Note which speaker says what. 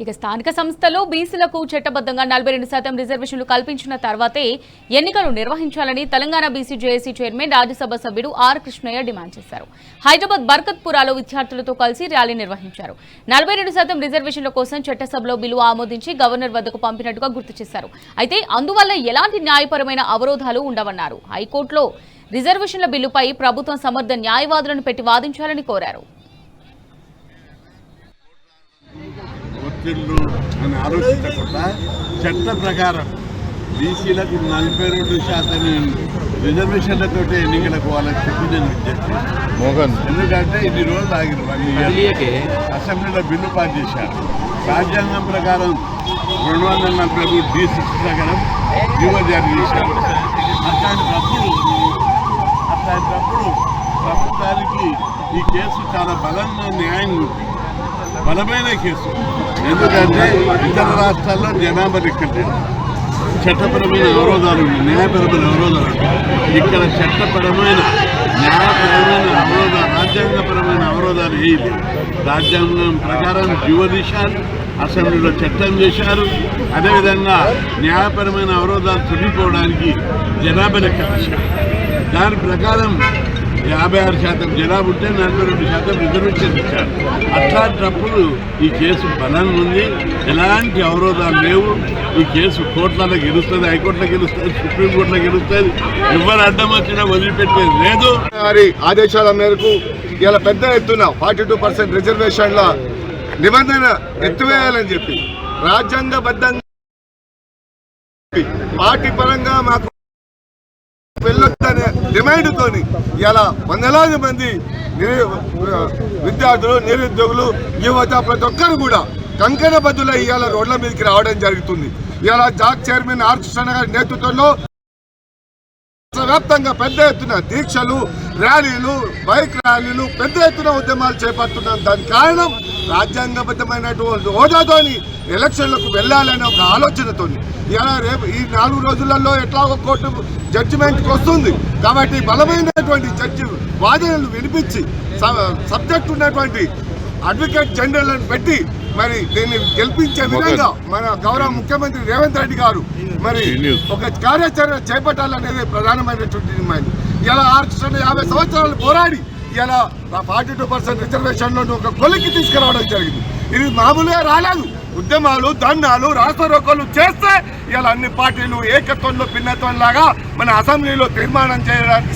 Speaker 1: ఇక స్థానిక సంస్థలో బీసీలకు చట్టబద్ధంగా 42% రిజర్వేషన్లు కల్పించిన తర్వాతే ఎన్నికలు నిర్వహించాలని Telangana BC JAC chairman Rajya Sabha సభ్యుడు ఆర్ కృష్ణయ్య డిమాండ్ చేశారు. హైదరాబాద్ బర్కత్పురాలో విద్యార్థులతో కలిసి ర్యాలీ నిర్వహించారు. 42% రిజర్వేషన్ల కోసం చట్టసభలో బిల్లు ఆమోదించి గవర్నర్ వద్దకు పంపినట్టుగా గుర్తు చేశారు. అయితే అందువల్ల ఎలాంటి న్యాయపరమైన అవరోధాలు ఉండవన్నారు. హైకోర్టులో రిజర్వేషన్ల బిల్లుపై ప్రభుత్వం సమర్థ న్యాయవాదులను పెట్టి వాదించాలని కోరారు.
Speaker 2: అని ఆలోచించకుండా చట్ట ప్రకారం బీసీలకు 42% రిజర్వేషన్లతో ఎన్నికలకు వాళ్ళకి చెప్పింది మోహన్. ఎందుకంటే ఇన్ని రోజులు ఆగిన అసెంబ్లీలో బిల్లు పాస్ చేశారు. రాజ్యాంగం ప్రకారం 243 D6 ప్రకారం జీవో జారీ చేశారు. అట్లాంటప్పుడు ప్రభుత్వానికి ఈ కేసు చాలా బలంగా న్యాయం ఉంది, బలమైన కేసు. ఎందుకంటే ఇతర రాష్ట్రాల్లో జనాభా లెక్కలేదు, చట్టపరమైన అవరోధాలు ఉన్నాయి, న్యాయపరమైన అవరోధాలు ఉన్నాయి. ఇక్కడ చట్టపరమైన న్యాయపరమైన అవరోధాలు, రాజ్యాంగపరమైన అవరోధాలు ఏది? రాజ్యాంగం ప్రకారం జీవో తీశారు, అసెంబ్లీలో చట్టం చేశారు. అదేవిధంగా న్యాయపరమైన అవరోధాలు తొలగిపోవడానికి జనాభా లెక్క తీశారు. దాని ప్రకారం 56% జనాభా ఉంటే 42% రిజర్వేషన్ ఇచ్చారు. అట్లాంటప్పుడు ఈ కేసు బలంగా ఉంది, ఎలాంటి అవరోధాలు లేవు. ఈ కేసు కోర్టులలో గెలుస్తుంది, హైకోర్టులో గెలుస్తుంది, సుప్రీంకోర్టులో గెలుస్తుంది. ఎవరు అడ్డం వచ్చినా వదిలిపెట్టేది లేదు.
Speaker 3: వారి ఆదేశాల మేరకు ఇలా పెద్ద ఎత్తున 42% రిజర్వేషన్ల నిబంధన ఎత్తివేయాలని చెప్పి రాజ్యాంగబద్ధంగా పార్టీ పరంగా మాకు వెళ్ళొద్దనే డిమాండ్తోని ఇలా వందలాది మంది విద్యార్థులు, నిరుద్యోగులు, యువత ప్రతి ఒక్కరు కూడా కంకణబద్దుల ఇవాళ రోడ్ల మీదకి రావడం జరుగుతుంది. ఇవాళ జాక్ చైర్మన్ ఆర్ కృష్ణ గారి నేతృత్వంలో వ్యాప్తంగా పెద్ద ఎత్తున దీక్షలు, ర్యాలీలు, బైక్ ర్యాలీలు, పెద్ద ఎత్తున ఉద్యమాలు చేపడుతున్నాం. దానికి కారణం రాజ్యాంగబద్ధమైనటువంటి హోదాతోని ఎలక్షన్లకు వెళ్ళాలనే ఒక ఆలోచనతో. ఇలా రేపు ఈ 4 రోజులలో ఎట్లాగో కోర్టు జడ్జిమెంట్కి వస్తుంది కాబట్టి బలమైనటువంటి జడ్జి వాదనలు వినిపించి సబ్జెక్ట్ ఉన్నటువంటి అడ్వకేట్ జనరల్ని పెట్టి మరి దీన్ని గెలిపించే విధంగా మన గౌరవ ముఖ్యమంత్రి రేవంత్ రెడ్డి గారు మరి ఒక కార్యాచరణ చేపట్టాలనేది ప్రధానమైనటువంటి డిమాండ్. ఇలా 50 సంవత్సరాలు పోరాడి ఇలా 42% రిజర్వేషన్లను ఒక కొలికి తీసుకురావడం జరిగింది. ఇది మామూలుగా రాలేదు. ఉద్యమాలు, దండాలు, రాస్తారోకోలు చేస్తే ఇలా అన్ని పార్టీలు ఏకత్వంలో భిన్నత్వం లాగా మన అసెంబ్లీలో తీర్మానం చేయడానికి